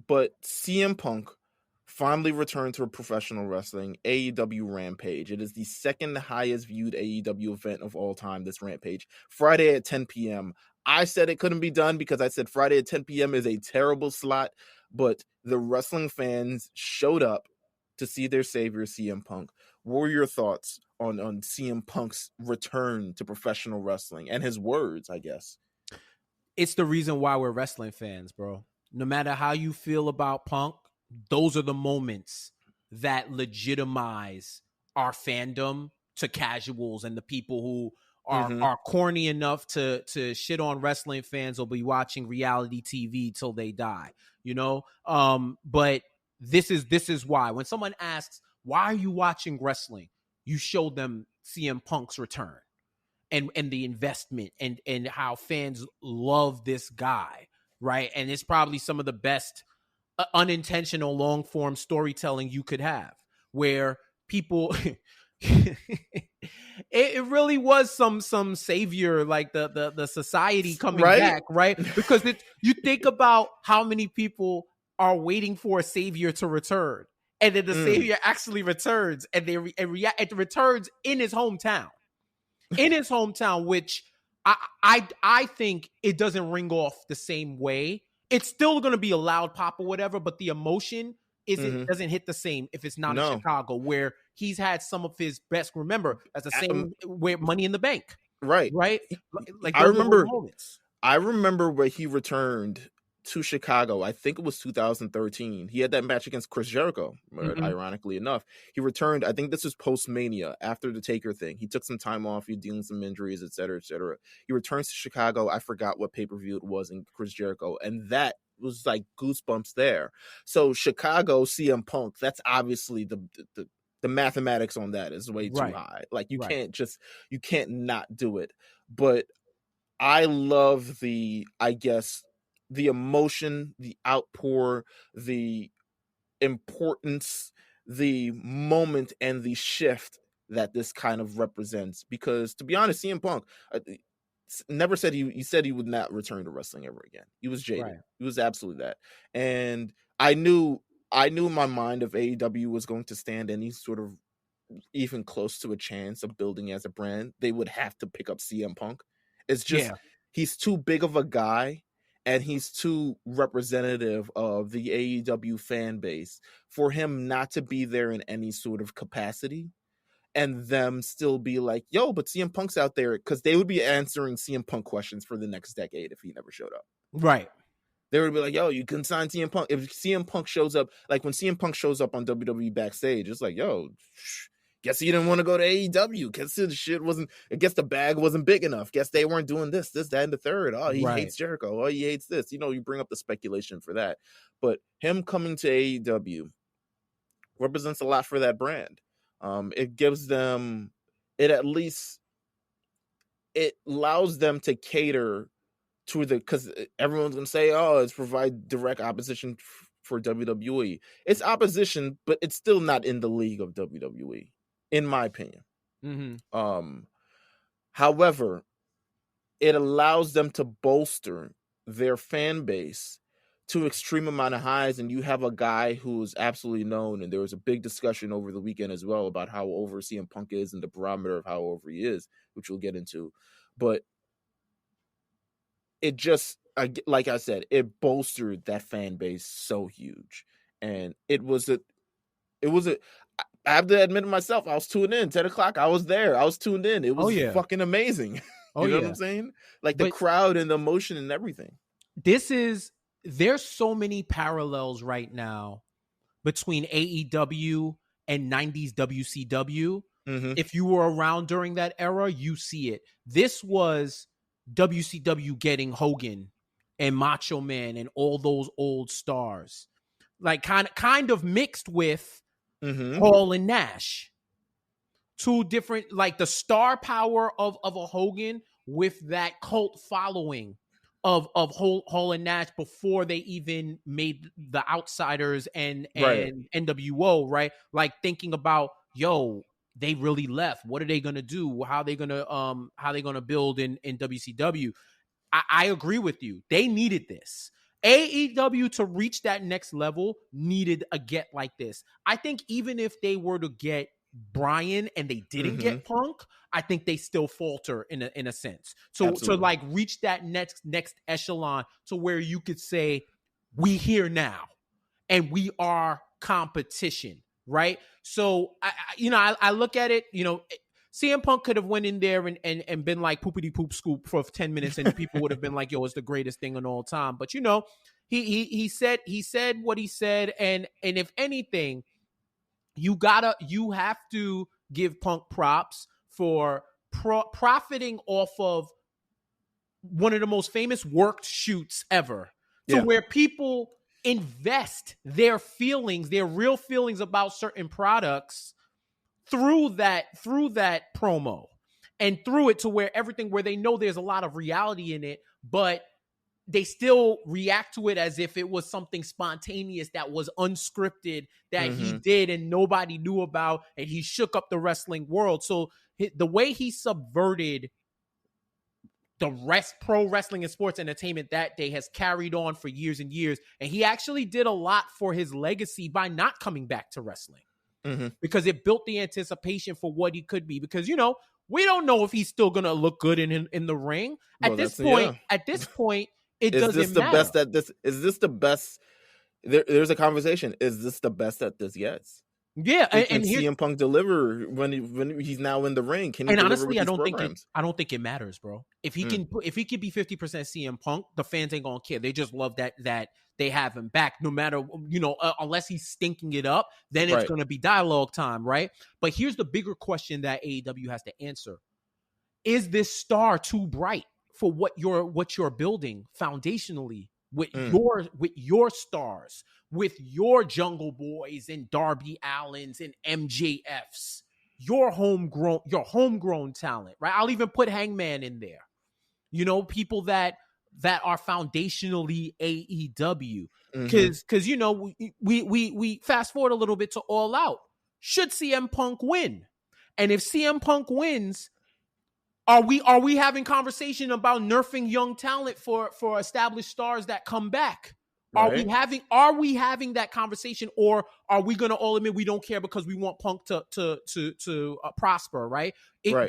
but CM Punk finally returned to professional wrestling, AEW Rampage. It is the second highest viewed AEW event of all time, this Rampage. Friday at 10 p.m. I said it couldn't be done because I said Friday at 10 p.m. is a terrible slot, but the wrestling fans showed up to see their savior, CM Punk. What were your thoughts on CM Punk's return to professional wrestling and his words, I guess? It's the reason why we're wrestling fans, bro. No matter how you feel about Punk, those are the moments that legitimize our fandom to casuals and the people who are corny enough to shit on wrestling fans will be watching reality TV till they die, you know? But this is why. When someone asks, why are you watching wrestling? You show them CM Punk's return and the investment and how fans love this guy, right? And it's probably some of the best unintentional long form storytelling you could have, where people it really was some savior, like the society coming back, right? Because you think about how many people are waiting for a savior to return, and then the savior actually returns, and it returns in his hometown, which I think it doesn't ring off the same way. It's still going to be a loud pop or whatever, but the emotion doesn't hit the same if it's not in Chicago, where he's had some of his best. Remember, that's the same where Money in the Bank, right? Like I remember where he returned to Chicago. I think it was 2013. He had that match against Chris Jericho. Ironically enough, he returned. I think this was post Mania, after the Taker thing. He took some time off. He dealing some injuries, etc., etc. He returns to Chicago. I forgot what pay-per-view it was in Chris Jericho, and that was like goosebumps there. So Chicago, CM Punk. That's obviously the mathematics on that is way too high. Like you can't not do it. But I love the emotion, the outpour, the importance, the moment, and the shift that this kind of represents. Because to be honest, CM Punk never said he said he would not return to wrestling ever again. He was jaded. Right. He was absolutely that. And I knew in my mind if AEW was going to stand any sort of even close to a chance of building as a brand, they would have to pick up CM Punk. It's just he's too big of a guy. And he's too representative of the AEW fan base for him not to be there in any sort of capacity, and them still be like, yo, but CM Punk's out there, because they would be answering CM Punk questions for the next decade if he never showed up. Right. They would be like, yo, you can sign CM Punk. If CM Punk shows up, like when CM Punk shows up on WWE backstage, it's like, yo, guess he didn't want to go to AEW. Guess the shit wasn't. I guess the bag wasn't big enough. Guess they weren't doing this, that, and the third. Oh, he hates Jericho. Oh, he hates this. You know, you bring up the speculation for that. But him coming to AEW represents a lot for that brand. It gives them. It allows them to cater to because everyone's gonna say, oh, it's provide direct opposition for WWE. It's opposition, but it's still not in the league of WWE. In my opinion. However, it allows them to bolster their fan base to extreme amount of highs, and you have a guy who is absolutely known, and there was a big discussion over the weekend as well about how over CM Punk is and the barometer of how over he is, which we'll get into. But it just, like I said, it bolstered that fan base so huge. And it was a I have to admit to myself, I was tuned in. 10 o'clock, I was there. I was tuned in. It was fucking amazing. You know what I'm saying? Like the crowd and the emotion and everything. There's so many parallels right now between AEW and 90s WCW. If you were around during that era, you see it. This was WCW getting Hogan and Macho Man and all those old stars. Like kind of mixed with Hall and Nash. Two different, like the star power of a Hogan with that cult following of Hall and Nash before they even made the Outsiders and NWO, right? Like thinking about, yo, they really left. What are they gonna do? How they gonna build in WCW? I agree with you. They needed this. AEW to reach that next level needed a get like this. I think even if they were to get Bryan and they didn't get Punk, I think they still falter in a sense. So Absolutely. to like reach that next echelon to where you could say, we here now and we are competition, right? So I look at it, CM Punk could have went in there and been like poopity poop scoop for 10 minutes and people would have been like, yo, it's the greatest thing in all time. But he said what he said, and if anything, you have to give Punk props for profiting off of one of the most famous worked shoots ever, to where people invest their feelings, their real feelings about certain products through that promo and through it to where they know there's a lot of reality in it, but they still react to it as if it was something spontaneous that was unscripted that he did and nobody knew about, and he shook up the wrestling world. So the way he subverted the pro wrestling and sports entertainment that day has carried on for years and years. And he actually did a lot for his legacy by not coming back to wrestling, because it built the anticipation for what he could be. Because, we don't know if he's still going to look good in the ring. At this point, it doesn't matter. Is this the best? There's a conversation. Is this the best that this gets? Yeah, and CM Punk deliver when he's now in the ring? Can he? And honestly, I don't think it matters, bro. If he can be 50% CM Punk, the fans ain't gonna care. They just love that they have him back, no matter unless he's stinking it up. Then it's gonna be dialogue time, right? But here's the bigger question that AEW has to answer: is this star too bright for what you're building foundationally with your stars, with your Jungle Boys and Darby Allins and MJFs, your homegrown talent, right? I'll even put Hangman in there. People that are foundationally AEW, because we fast forward a little bit to All Out. Should CM Punk win? And if CM Punk wins, are we having conversation about nerfing young talent for established stars that come back? Right. Are we having that conversation, or are we going to all admit we don't care because we want Punk to prosper? Right?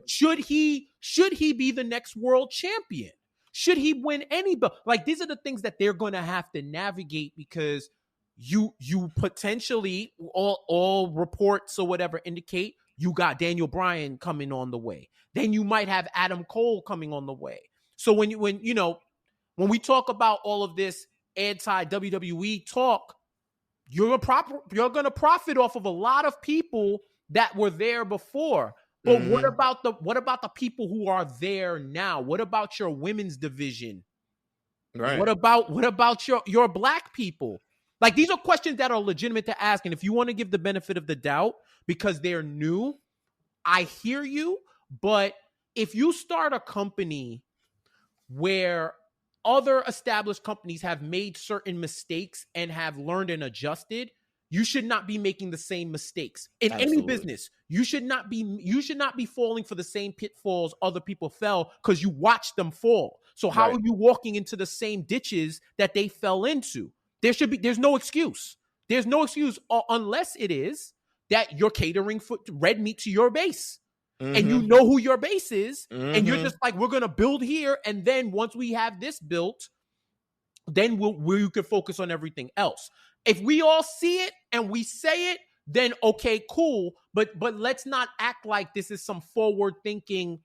Should he be the next world champion? Should he win any belt? Like, these are the things that they're going to have to navigate, because you potentially, all reports or whatever indicate, you got Daniel Bryan coming on the way. Then you might have Adam Cole coming on the way. So when we talk about all of this anti-WWE talk, you're going to profit off of a lot of people that were there before. But what about the people who are there now? What about your women's division? Right. What about your black people? Like, these are questions that are legitimate to ask. And if you want to give the benefit of the doubt because they're new, I hear you. But if you start a company where other established companies have made certain mistakes and have learned and adjusted, you should not be making the same mistakes in any business. You should not be falling for the same pitfalls other people fell, because you watched them fall. So how are you walking into the same ditches that they fell into? There's no excuse. There's no excuse unless it is that you're catering for red meat to your base. And you know who your base is, and you're just like, we're going to build here, and then once we have this built, then we can focus on everything else. If we all see it and we say it, then okay, cool, but let's not act like this is some forward-thinking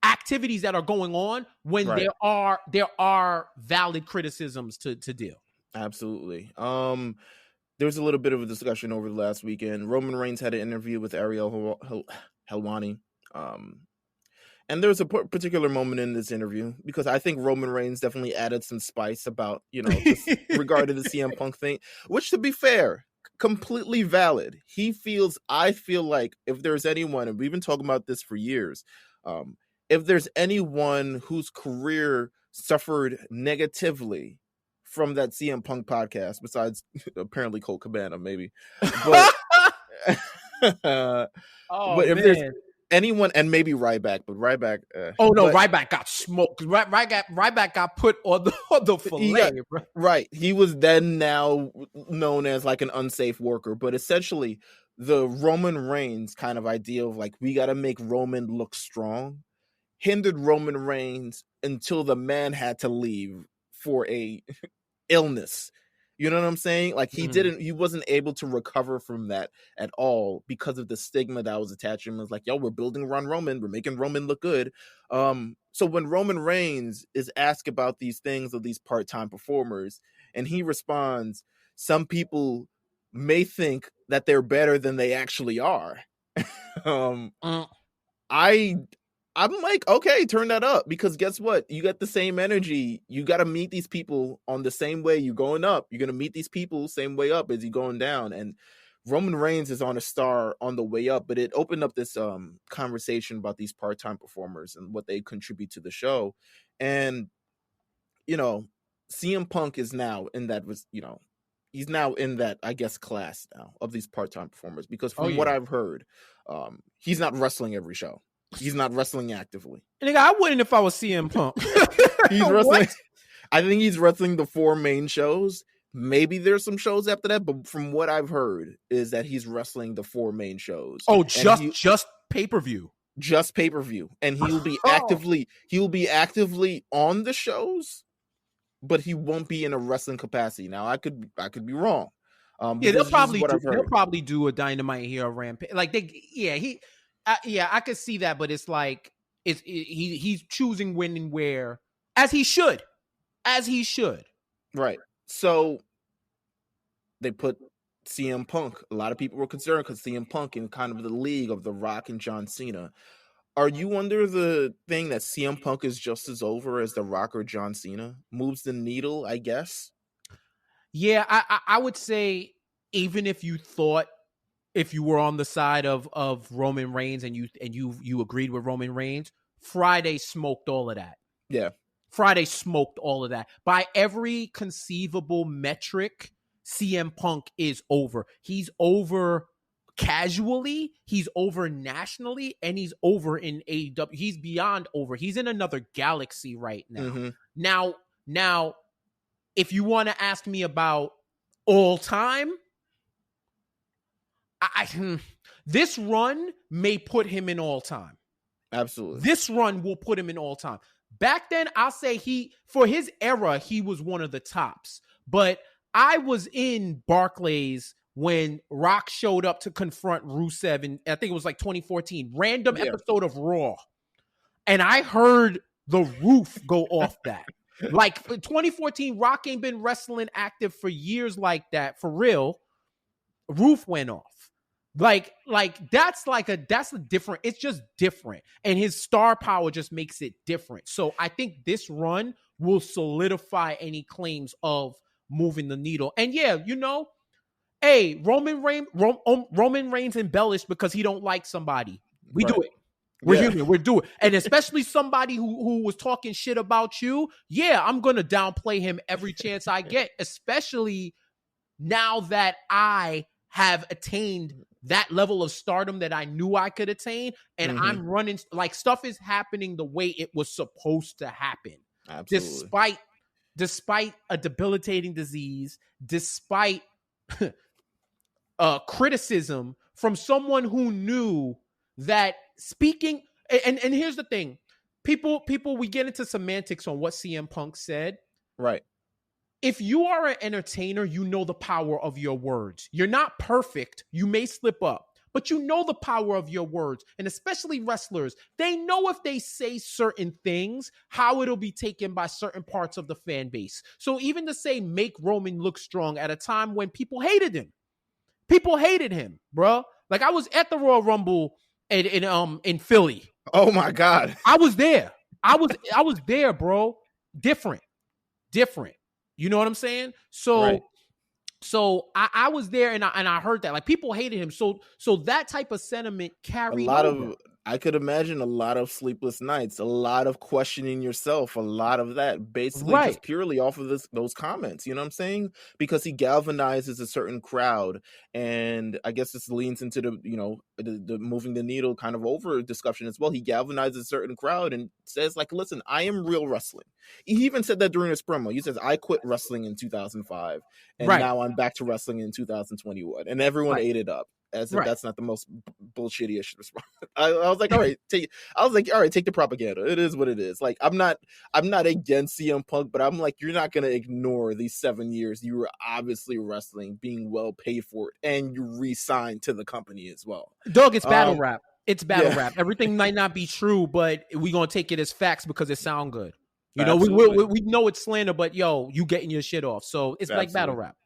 activities that are going on when there are valid criticisms to deal. Absolutely. There was a little bit of a discussion over the last weekend. Roman Reigns had an interview with Ariel Helwani. And there was a particular moment in this interview, because I think Roman Reigns definitely added some spice about, just regarding the CM Punk thing, which, to be fair, completely valid. I feel like if there's anyone, and we've been talking about this for years, if there's anyone whose career suffered negatively from that CM Punk podcast, besides apparently Colt Cabana, maybe, but but if anyone, and maybe Ryback, but Ryback. Oh no, but Ryback got smoked. Ryback got put on the fillet, bro. right. He was then now known as like an unsafe worker, but essentially the Roman Reigns kind of idea of like we got to make Roman look strong hindered Roman Reigns until the man had to leave for a illness. You know what I'm saying? Like he wasn't able to recover from that at all because of the stigma that was attached to him. It was like, yo, we're building around Roman, we're making Roman look good. So when Roman Reigns is asked about these things of these part-time performers, and he responds, some people may think that they're better than they actually are. I'm like, okay, turn that up, because guess what? You got the same energy. You got to meet these people on the same way. You're going up. You're going to meet these people same way up as you're going down. And Roman Reigns is on a star on the way up, but it opened up this conversation about these part-time performers and what they contribute to the show. And, you know, CM Punk is now in that, he's now in that, I guess, class now of these part-time performers, because from what I've heard, he's not wrestling every show. He's not wrestling actively. Nigga, I wouldn't if I was CM Punk. He's wrestling. I think he's wrestling the 4 main shows. Maybe there's some shows after that, but from what I've heard is that he's wrestling the 4 main shows. Oh, just pay-per-view. Just pay-per-view. And he'll be actively on the shows, but he won't be in a wrestling capacity. Now I could be wrong. They'll probably do a Dynamite Hero Rampage. Like I could see that, but it's like he's choosing when and where, as he should. Right. So they put CM Punk. A lot of people were concerned because CM Punk in kind of the league of The Rock and John Cena. Are you under the thing that CM Punk is just as over as The Rock or John Cena? Moves the needle, I guess. Yeah, I would say, even if you were on the side of Roman Reigns and you agreed with Roman Reigns, Friday smoked all of that. Yeah. Friday smoked all of that. By every conceivable metric, CM Punk is over. He's over casually, he's over nationally, and he's over in AEW. He's beyond over. He's in another galaxy right now. Mm-hmm. Now, if you want to ask me about all time, this run may put him in all time. Absolutely. This run will put him in all time. Back then, I'll say for his era, he was one of the tops. But I was in Barclays when Rock showed up to confront Rusev in, I think it was like 2014, random episode of Raw. And I heard the roof go off that. Like, for 2014, Rock ain't been wrestling active for years like that, for real. Roof went off. Like that's a different, it's just different. And his star power just makes it different. So I think this run will solidify any claims of moving the needle. And yeah, hey, Roman Reigns embellished because he don't like somebody. We do it. We're human. We're doing it. And especially somebody who was talking shit about you. Yeah, I'm going to downplay him every chance I get, especially now that I have attained that level of stardom that I knew I could attain. And I'm running, like, stuff is happening the way it was supposed to happen. Absolutely. Despite a debilitating disease, despite criticism from someone who knew that speaking, and here's the thing, people, we get into semantics on what CM Punk said. Right. If you are an entertainer, you know the power of your words. You're not perfect. You may slip up, but you know the power of your words. And especially wrestlers, they know if they say certain things, how it'll be taken by certain parts of the fan base. So even to say, make Roman look strong at a time when people hated him, bro. Like, I was at the Royal Rumble in Philly. Oh my God. I was there. I was there, bro. Different. You know what I'm saying? So, right. So I was there and I heard that, like, people hated him. So that type of sentiment carried over. I could imagine a lot of sleepless nights, a lot of questioning yourself, a lot of that basically Right. just purely off of those comments, you know what I'm saying? Because he galvanizes a certain crowd, and I guess this leans into the, the moving the needle kind of over discussion as well. He galvanizes a certain crowd and says like, "Listen, I am real wrestling." He even said that during his promo. He says, "I quit wrestling in 2005 and Right. now I'm back to wrestling in 2021." And everyone Right. ate it up as if Right. that's not the most bullshittiest response. I was like, all right, take the propaganda. It is what it is. Like, I'm not against CM Punk, but I'm like, you're not gonna ignore these 7 years you were obviously wrestling, being well paid for it, and you re-signed to the company as well. Dog, it's battle rap. It's battle Yeah. rap. Everything might not be true, but we gonna take it as facts because it sound good. You know, Absolutely. we know it's slander, but yo, you getting your shit off. So it's like battle Absolutely. rap.